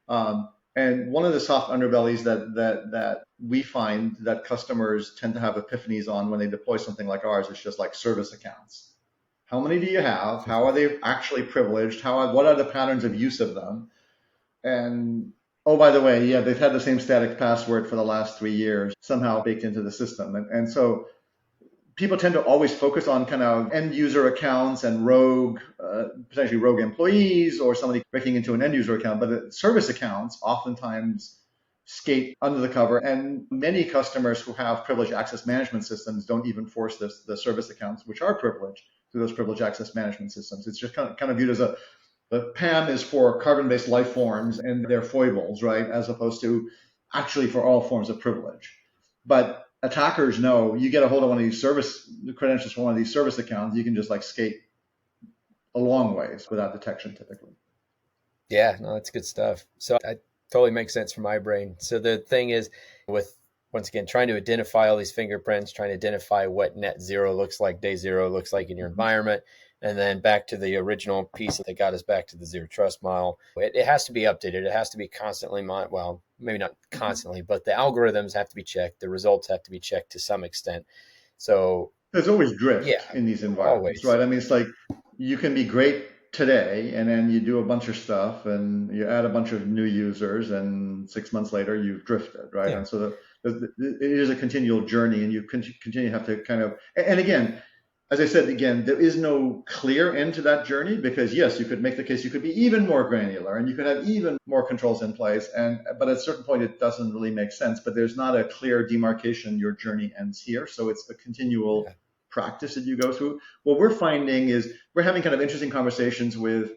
Speaker 3: And one of the soft underbellies that we find that customers tend to have epiphanies on when they deploy something like ours is just like service accounts. How many do you have? How are they actually privileged? What are the patterns of use of them? And oh, by the way, yeah, they've had the same static password for the last 3 years, somehow baked into the system. And so people tend to always focus on kind of end user accounts and potentially rogue employees or somebody breaking into an end user account. But the service accounts oftentimes skate under the cover. And many customers who have privileged access management systems don't even force the service accounts, which are privileged, through those privileged access management systems. It's just kind of viewed as the PAM is for carbon-based life forms and their foibles, right? As opposed to actually for all forms of privilege. But attackers know you get a hold of one of these service credentials from one of these service accounts, you can just like skate a long ways without detection typically.
Speaker 4: Yeah, no, that's good stuff. So that totally makes sense for my brain. So the thing is, with once again trying to identify all these fingerprints, trying to identify what net zero looks like, day zero looks like in your environment, and then back to the original piece that got us back to the zero trust model. It has to be updated. It has to be constantly well, maybe not constantly, but the algorithms have to be checked. The results have to be checked to some extent. So
Speaker 3: There's always drift
Speaker 4: yeah,
Speaker 3: in these environments,
Speaker 4: always.
Speaker 3: right? I mean, it's like you can be great today and then you do a bunch of stuff and you add a bunch of new users and 6 months later you've drifted, right?
Speaker 4: Yeah.
Speaker 3: And so it is a continual journey and you continue to have to kind of, and again, as I said, again, there is no clear end to that journey because yes, you could make the case you could be even more granular and you could have even more controls in place. But at a certain point, it doesn't really make sense. But there's not a clear demarcation. Your journey ends here, so it's a continual
Speaker 4: Yeah.
Speaker 3: practice that you go through. What we're finding is we're having kind of interesting conversations with.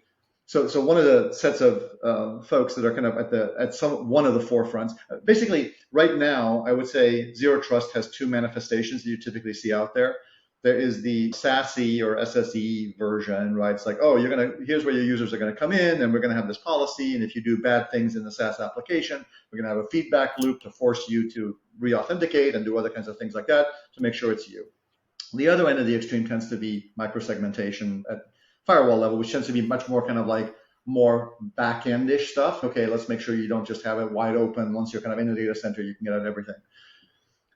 Speaker 3: So one of the sets of folks that are kind of at one of the forefronts. Basically, right now, I would say zero trust has two manifestations that you typically see out there. There is the SASE or SSE version, right? It's like, oh, here's where your users are gonna come in, and we're gonna have this policy, and if you do bad things in the SaaS application, we're gonna have a feedback loop to force you to re-authenticate and do other kinds of things like that to make sure it's you. The other end of the extreme tends to be microsegmentation at firewall level, which tends to be much more kind of like more back-end-ish stuff. Okay, let's make sure you don't just have it wide open. Once you're kind of in the data center, you can get at everything.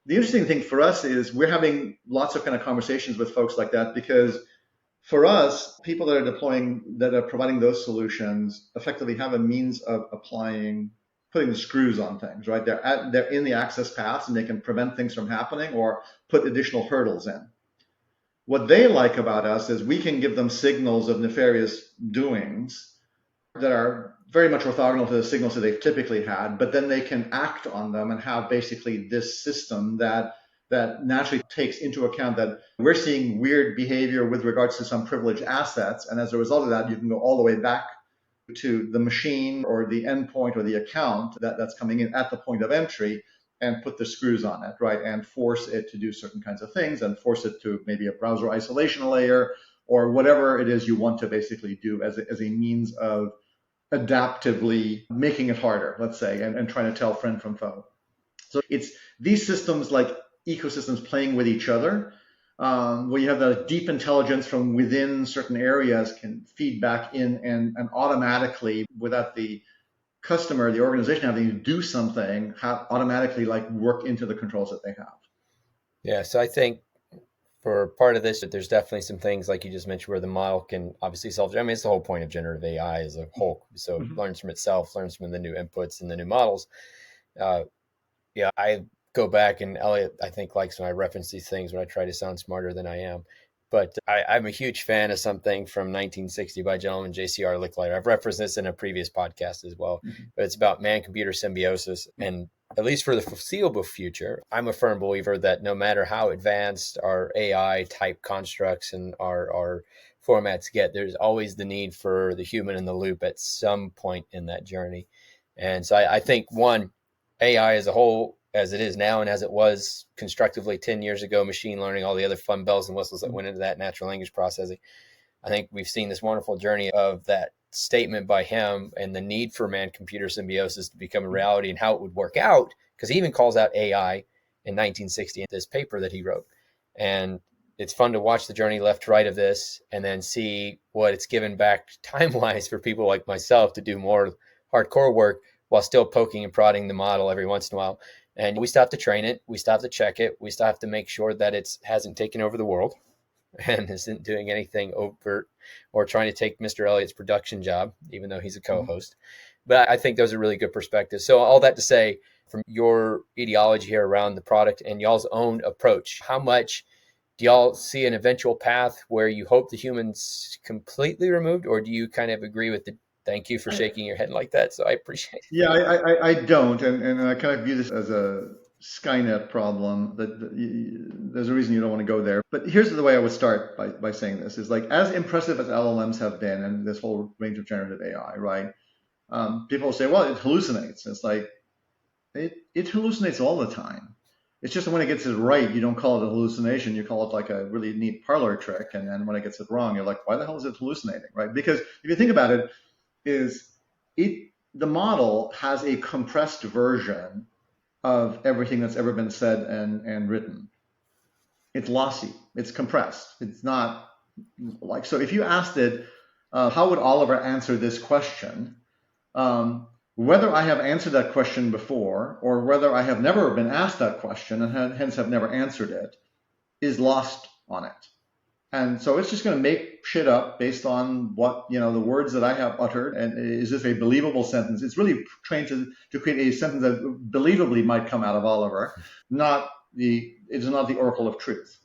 Speaker 3: The interesting thing for us is we're having lots of kind of conversations with folks like that because for us, people that are providing those solutions effectively have a means of putting the screws on things, right? They're in the access paths and they can prevent things from happening or put additional hurdles in. What they like about us is we can give them signals of nefarious doings that are very much orthogonal to the signals that they've typically had, but then they can act on them and have basically this system that naturally takes into account that we're seeing weird behavior with regards to some privileged assets. And as a result of that, you can go all the way back to the machine or the endpoint or the account that's coming in at the point of entry and put the screws on it, right? And force it to do certain kinds of things and force it to maybe a browser isolation layer or whatever it is you want to basically do as a means of adaptively making it harder, let's say, and trying to tell friend from foe. So it's these systems like ecosystems playing with each other, where you have the deep intelligence from within certain areas can feed back in and automatically, without the customer, the organization having to do something, automatically like work into the controls that they have.
Speaker 4: Yeah, so I think for part of this, there's definitely some things like you just mentioned where the model can obviously self. I mean, it's the whole point of generative AI as a whole. So it learns from itself, learns from the new inputs and the new models. Yeah, I go back, and Elliot, I think, likes when I reference these things when I try to sound smarter than I am. But I'm a huge fan of something from 1960 by a gentleman, J.C.R. Licklider. I've referenced this in a previous podcast as well, but it's about man-computer symbiosis. And at least for the foreseeable future, I'm a firm believer that no matter how advanced our AI type constructs and our formats get, there's always the need for the human in the loop at some point in that journey. And so I think, one, AI as a whole, as it is now and as it was constructively 10 years ago, machine learning, all the other fun bells and whistles that went into that, natural language processing. I think we've seen this wonderful journey of that statement by him and the need for man-computer symbiosis to become a reality and how it would work out, because he even calls out AI in 1960 in this paper that he wrote. And it's fun to watch the journey left to right of this and then see what it's given back time-wise for people like myself to do more hardcore work while still poking and prodding the model every once in a while. And we still have to train it. We still have to check it. We still have to make sure that it hasn't taken over the world and isn't doing anything overt or trying to take Mr. Elliott's production job, even though he's a co-host. But I think those are really good perspectives. So all that to say, from your ideology here around the product and y'all's own approach, how much do y'all see an eventual path where you hope the humans completely removed, or do you kind of agree with the thank you for shaking your head like that? So I appreciate it.
Speaker 3: Yeah, I don't. And I kind of view this as a Skynet problem. There's a reason you don't want to go there. But here's the way I would start by saying this is like, as impressive as LLMs have been and this whole range of generative AI, right? People say, well, it hallucinates. It's like, it hallucinates all the time. It's just when it gets it right, you don't call it a hallucination. You call it like a really neat parlor trick. And then when it gets it wrong, you're like, why the hell is it hallucinating, right? Because if you think about it, the model has a compressed version of everything that's ever been said and written. It's lossy. It's compressed. It's not like, so if you asked it, how would Oliver answer this question? Whether I have answered that question before or whether I have never been asked that question and hence have never answered it is lost on it. And so it's just going to make shit up based on what, the words that I have uttered. And is this a believable sentence? It's really trained to create a sentence that believably might come out of Oliver, it is not the oracle of truth.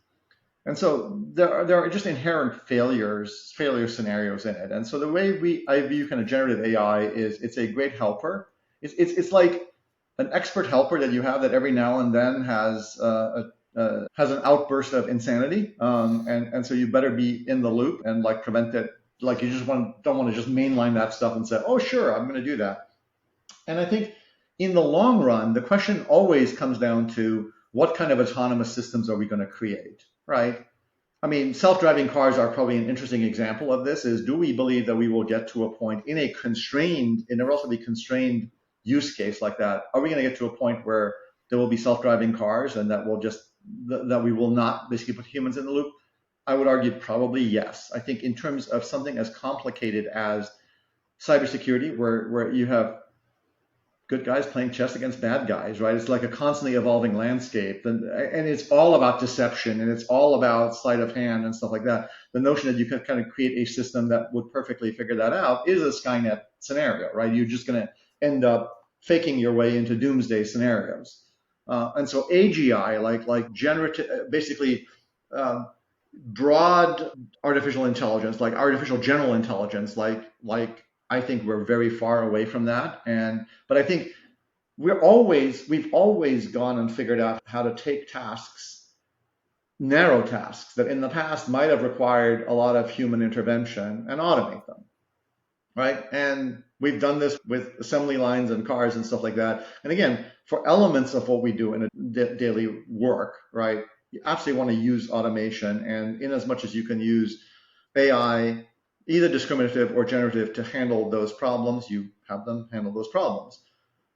Speaker 3: And so there are just inherent failure scenarios in it. And so the way I view kind of generative AI is it's a great helper. It's like an expert helper that you have that every now and then has an outburst of insanity, and so you better be in the loop and like prevent it. Like you just don't want to just mainline that stuff and say, oh sure, I'm going to do that. And I think in the long run, the question always comes down to what kind of autonomous systems are we going to create, right? I mean, self-driving cars are probably an interesting example of this. Is do we believe that we will get to a point in a relatively constrained use case like that? Are we going to get to a point where there will be self-driving cars and that we will not basically put humans in the loop? I would argue probably yes. I think in terms of something as complicated as cybersecurity, where you have good guys playing chess against bad guys, right? It's like a constantly evolving landscape, and it's all about deception, and it's all about sleight of hand and stuff like that. The notion that you can kind of create a system that would perfectly figure that out is a Skynet scenario, right? You're just going to end up faking your way into doomsday scenarios. And so AGI, like generative, basically broad artificial intelligence, like artificial general intelligence, like I think we're very far away from that. But I think we've always gone and figured out how to take tasks, narrow tasks that in the past might have required a lot of human intervention and automate them. right? And we've done this with assembly lines and cars and stuff like that. And again, for elements of what we do in a daily work, right, you absolutely want to use automation. And in as much as you can use AI, either discriminative or generative, to handle those problems, you have them handle those problems.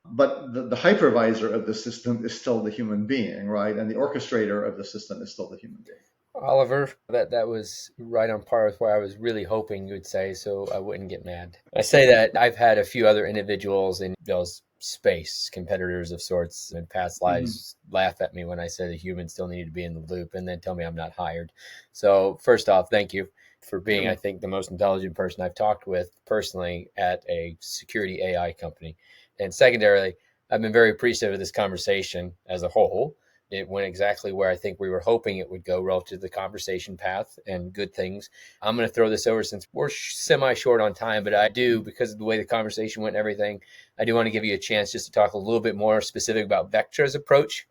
Speaker 3: But the hypervisor of the system is still the human being, right? And the orchestrator of the system is still the human being.
Speaker 4: Oliver, that was right on par with what I was really hoping you would say, so I wouldn't get mad. I say that I've had a few other individuals in those space, competitors of sorts in past lives, laugh at me when I say the humans still need to be in the loop and then tell me I'm not hired. So first off, thank you for being, I think, the most intelligent person I've talked with personally at a security AI company. And secondarily, I've been very appreciative of this conversation as a whole. It went exactly where I think we were hoping it would go relative to the conversation path and good things. I'm going to throw this over since we're semi-short on time, but I do, because of the way the conversation went and everything, I do want to give you a chance just to talk a little bit more specific about Vectra's approach,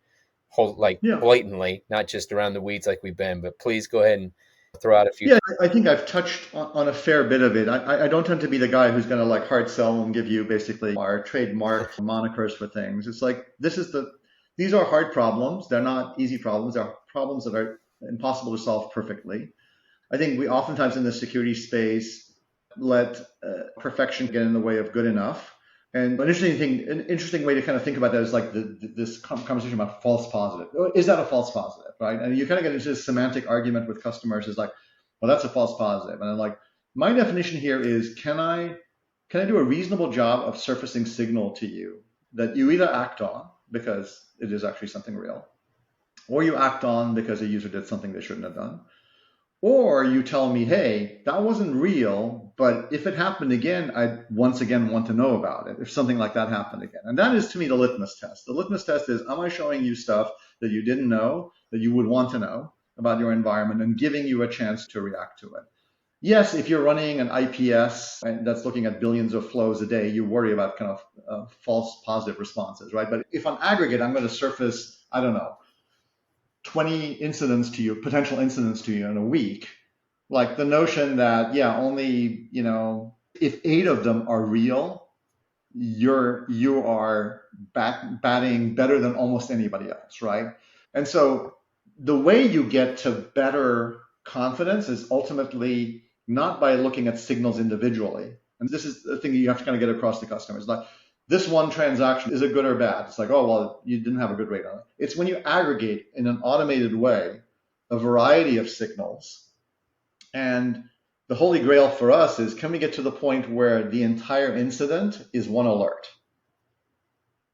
Speaker 4: blatantly, not just around the weeds like we've been, but please go ahead and throw out a few.
Speaker 3: Yeah, I think I've touched on a fair bit of it. I don't tend to be the guy who's going to like hard sell and give you basically our trademark monikers for things. It's like, these are hard problems. They're not easy problems. They're problems that are impossible to solve perfectly. I think we oftentimes in the security space let perfection get in the way of good enough. And an interesting way to kind of think about that is like this conversation about false positive. Is that a false positive, right? And you kind of get into this semantic argument with customers is like, well, that's a false positive. And I'm like, my definition here is, can I do a reasonable job of surfacing signal to you that you either act on because it is actually something real, or you act on because a user did something they shouldn't have done, or you tell me, hey, that wasn't real, but if it happened again, I'd once again want to know about it, if something like that happened again. And that is, to me, the litmus test. The litmus test is, am I showing you stuff that you didn't know, that you would want to know about your environment, and giving you a chance to react to it? Yes, if you're running an IPS that's looking at billions of flows a day, you worry about kind of false positive responses, right? But if on aggregate, I'm going to surface, I don't know, 20 incidents to you, potential incidents to you in a week, like the notion that, yeah, only, if 8 of them are real, you are batting better than almost anybody else, right? And so the way you get to better confidence is ultimately not by looking at signals individually. And this is the thing you have to kind of get across to customers. Like, this one transaction, is it good or bad? It's like, oh, well, you didn't have a good rate on it. It's when you aggregate in an automated way a variety of signals. And the holy grail for us is, can we get to the point where the entire incident is one alert?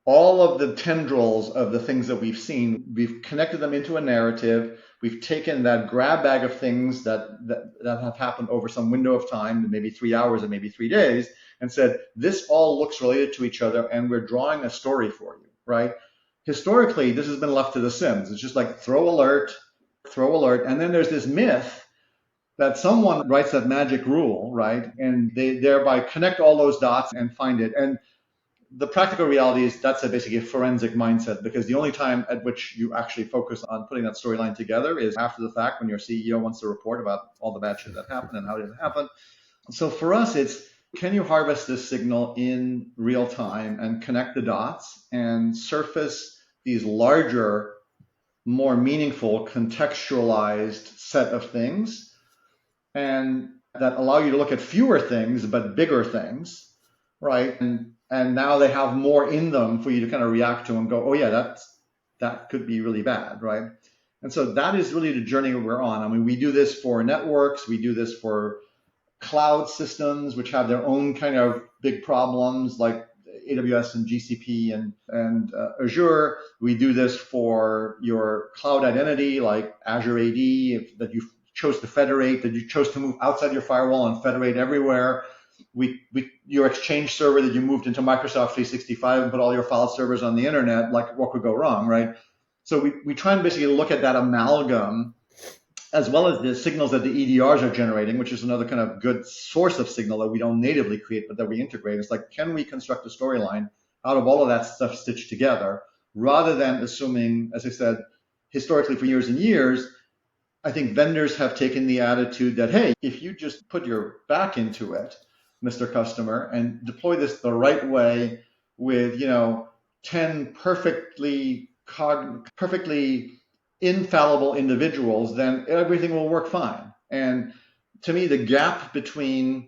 Speaker 3: All of the tendrils of the things that we've seen, we've connected them into a narrative. We've taken that grab bag of things that have happened over some window of time, maybe 3 hours and maybe 3 days, and said, this all looks related to each other, and we're drawing a story for you, right? Historically, this has been left to the Sims. It's just like throw alert, and then there's this myth that someone writes that magic rule, right? And they thereby connect all those dots and find it. And the practical reality is that's basically a forensic mindset, because the only time at which you actually focus on putting that storyline together is after the fact, when your CEO wants to report about all the bad shit that happened and how did it happen. So for us, it's, can you harvest this signal in real time and connect the dots and surface these larger, more meaningful, contextualized set of things, and that allow you to look at fewer things but bigger things, right? And now they have more in them for you to kind of react to and go, oh yeah, that could be really bad, right? And so that is really the journey we're on. I mean, we do this for networks, we do this for cloud systems, which have their own kind of big problems, like AWS and GCP and Azure. We do this for your cloud identity, like Azure AD, that you chose to federate, that you chose to move outside your firewall and federate everywhere. Your Exchange server that you moved into Microsoft 365 and put all your file servers on the internet, like, what could go wrong, right? So we try and basically look at that amalgam, as well as the signals that the EDRs are generating, which is another kind of good source of signal that we don't natively create, but that we integrate. It's like, can we construct a storyline out of all of that stuff stitched together, rather than assuming, as I said, historically for years and years, I think vendors have taken the attitude that, hey, if you just put your back into it, Mr. Customer, and deploy this the right way with 10 perfectly infallible individuals, then everything will work fine. And to me, the gap between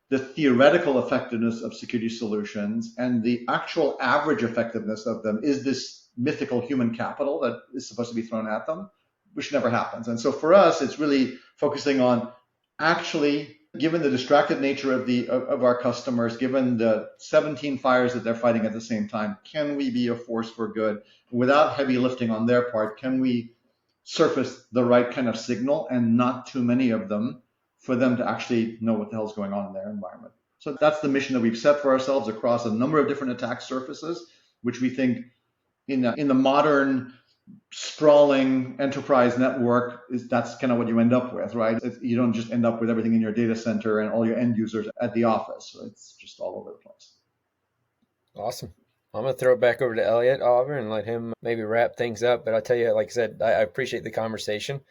Speaker 3: the theoretical effectiveness of security solutions and the actual average effectiveness of them is this mythical human capital that is supposed to be thrown at them, which never happens. And so for us, it's really focusing on actually, given the distracted nature of our customers, given the 17 fires that they're fighting at the same time, can we be a force for good without heavy lifting on their part? Can we surface the right kind of signal and not too many of them for them to actually know what the hell's going on in their environment? So that's the mission that we've set for ourselves across a number of different attack surfaces, which we think in the modern sprawling enterprise network that's kind of what you end up with, right? You don't just end up with everything in your data center and all your end users at the office. So it's just all over the place.
Speaker 4: Awesome. I'm going to throw it back over to Elliot, Oliver, and let him maybe wrap things up. But I'll tell you, like I said, I appreciate the conversation.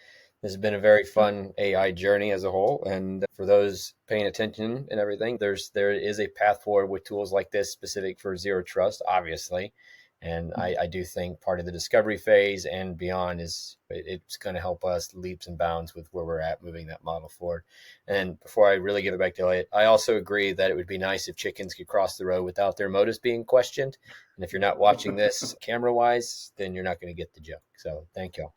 Speaker 4: This has been a very fun AI journey as a whole. And for those paying attention and everything, there is a path forward with tools like this specific for zero trust, obviously. And I do think part of the discovery phase and beyond it's going to help us leaps and bounds with where we're at moving that model forward. And before I really give it back to Elliot, I also agree that it would be nice if chickens could cross the road without their motives being questioned. And if you're not watching this camera wise, then you're not going to get the joke. So thank y'all.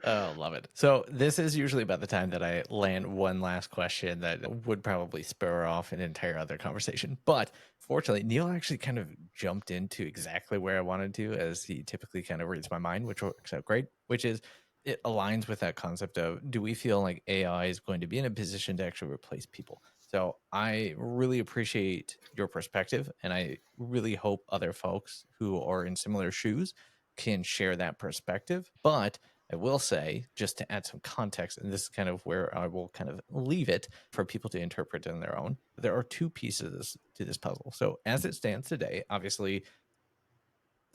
Speaker 2: Oh, love it. So this is usually about the time that I land one last question that would probably spur off an entire other conversation. But fortunately, Neil actually kind of jumped into exactly where I wanted to, as he typically kind of reads my mind, which works out great, which is it aligns with that concept of, do we feel like AI is going to be in a position to actually replace people? So I really appreciate your perspective, and I really hope other folks who are in similar shoes can share that perspective. But I will say, just to add some context, and this is kind of where I will kind of leave it for people to interpret on their own, there are two pieces to this puzzle. So as it stands today, obviously,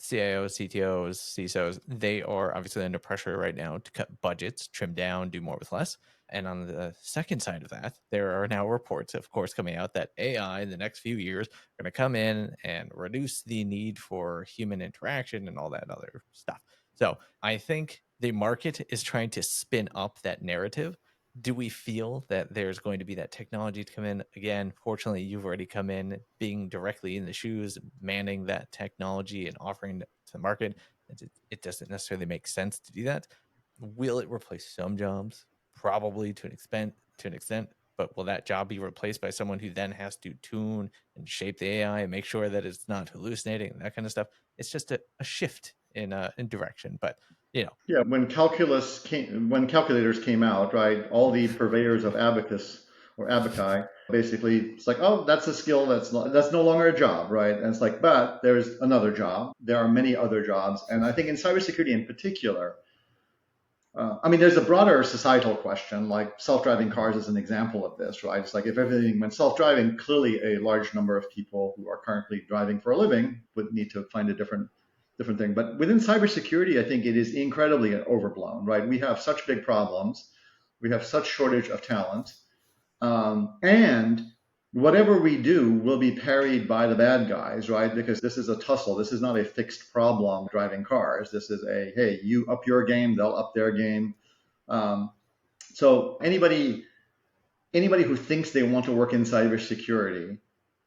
Speaker 2: CIOs, CTOs, CISOs, they are obviously under pressure right now to cut budgets, trim down, do more with less. And on the second side of that, there are now reports, of course, coming out that AI in the next few years are going to come in and reduce the need for human interaction and all that other stuff. So I think the market is trying to spin up that narrative. Do we feel that there's going to be that technology to come in? Again, fortunately, you've already come in being directly in the shoes, manning that technology and offering it to the market. It doesn't necessarily make sense to do that. Will it replace some jobs? Probably to an extent, but will that job be replaced by someone who then has to tune and shape the AI and make sure that it's not hallucinating and that kind of stuff? It's just a shift in direction, but
Speaker 3: Yeah, when calculators came out, right, all the purveyors of abacus or abaci, basically, it's like, oh, that's a skill that's no longer a job, right? And it's like, but there's another job. There are many other jobs, and I think in cybersecurity in particular, there's a broader societal question, like self-driving cars is an example of this, right? It's like if everything went self-driving, clearly a large number of people who are currently driving for a living would need to find a different thing. But within cybersecurity, I think it is incredibly overblown, right? We have such big problems. We have such shortage of talent. And whatever we do will be parried by the bad guys, right? Because this is a tussle. This is not a fixed problem driving cars. This is hey, you up your game, they'll up their game. So anybody who thinks they want to work in cybersecurity,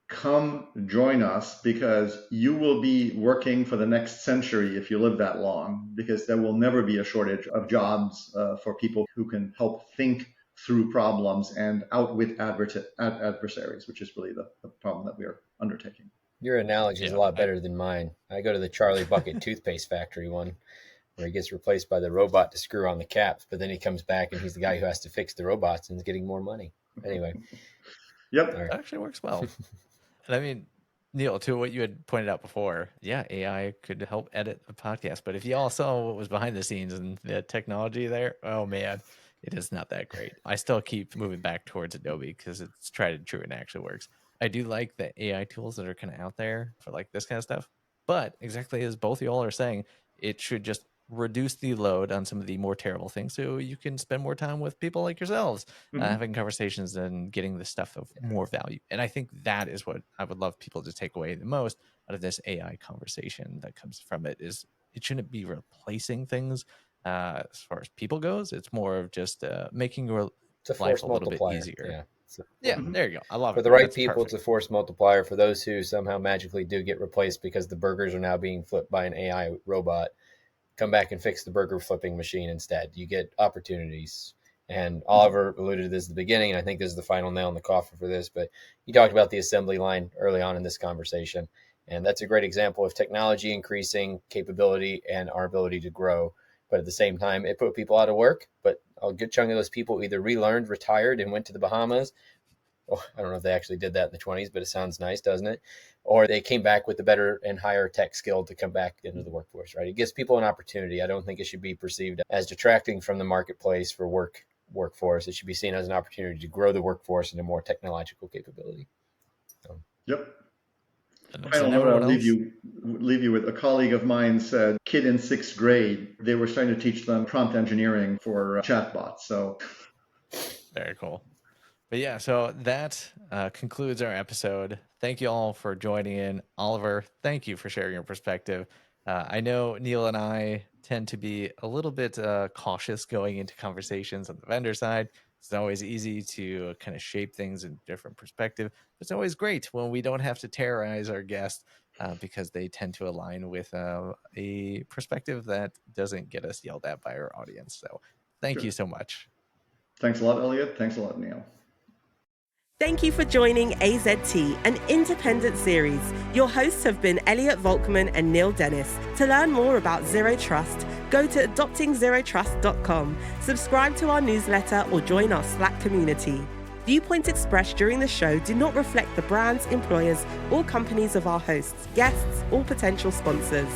Speaker 3: come join us, because you will be working for the next century if you live that long, because there will never be a shortage of jobs for people who can help think through problems and outwit adversaries, which is really the problem that we are undertaking.
Speaker 4: Your analogy is a lot better than mine. I go to the Charlie Bucket toothpaste factory one, where he gets replaced by the robot to screw on the caps, but then he comes back and he's the guy who has to fix the robots and is getting more money. Anyway.
Speaker 3: Yep.
Speaker 2: That actually works well. And I mean, Neil, to what you had pointed out before, yeah, AI could help edit a podcast. But if you all saw what was behind the scenes and the technology there, oh man, it is not that great. I still keep moving back towards Adobe because it's tried and true and actually works. I do like the AI tools that are kind of out there for like this kind of stuff. But exactly as both of y'all are saying, it should just reduce the load on some of the more terrible things so you can spend more time with people like yourselves, having conversations and getting the stuff of more value. And I think that is what I would love people to take away the most out of this AI conversation that comes from it. Is it shouldn't be replacing things as far as people goes. It's more of just making your
Speaker 4: It's a
Speaker 2: life
Speaker 4: force
Speaker 2: a little bit
Speaker 4: multiplier.
Speaker 2: easier.
Speaker 4: Yeah.
Speaker 2: There you go. I love
Speaker 4: For
Speaker 2: it.
Speaker 4: the right
Speaker 2: That's
Speaker 4: people,
Speaker 2: perfect.
Speaker 4: it's a force multiplier. For those who somehow magically do get replaced because the burgers are now being flipped by an AI robot, come back and fix the burger flipping machine instead. You get opportunities. And Oliver alluded to this at the beginning, and I think this is the final nail in the coffin for this, but you talked about the assembly line early on in this conversation. And that's a great example of technology increasing capability and our ability to grow. But at the same time, it put people out of work. But a good chunk of those people either relearned, retired, and went to the Bahamas. Oh, I don't know if they actually did that in the 20s, but it sounds nice, doesn't it? Or they came back with a better and higher tech skill to come back into the workforce, right? It gives people an opportunity. I don't think it should be perceived as detracting from the marketplace for workforce. It should be seen as an opportunity to grow the workforce into more technological capability.
Speaker 3: Yep.
Speaker 2: And
Speaker 3: Final note
Speaker 2: everyone
Speaker 3: I'll
Speaker 2: else.
Speaker 3: leave you with. A colleague of mine said, kid in 6th grade, they were starting to teach them prompt engineering for chatbots. So
Speaker 2: Very cool. But yeah, so that concludes our episode. Thank you all for joining in. Oliver, thank you for sharing your perspective. I know Neil and I tend to be a little bit cautious going into conversations on the vendor side. It's always easy to kind of shape things in different perspective. It's always great when we don't have to terrorize our guests because they tend to align with a perspective that doesn't get us yelled at by our audience. So thank you so much.
Speaker 3: thanks a lot, Elliot. Thanks a lot, Neil.
Speaker 1: Thank you for joining AZT, an independent series. Your hosts have been Elliot Volkman and Neil Dennis. To learn more about Zero Trust, go to adoptingzerotrust.com, subscribe to our newsletter, or join our Slack community. Viewpoints expressed during the show do not reflect the brands, employers, or companies of our hosts, guests, or potential sponsors.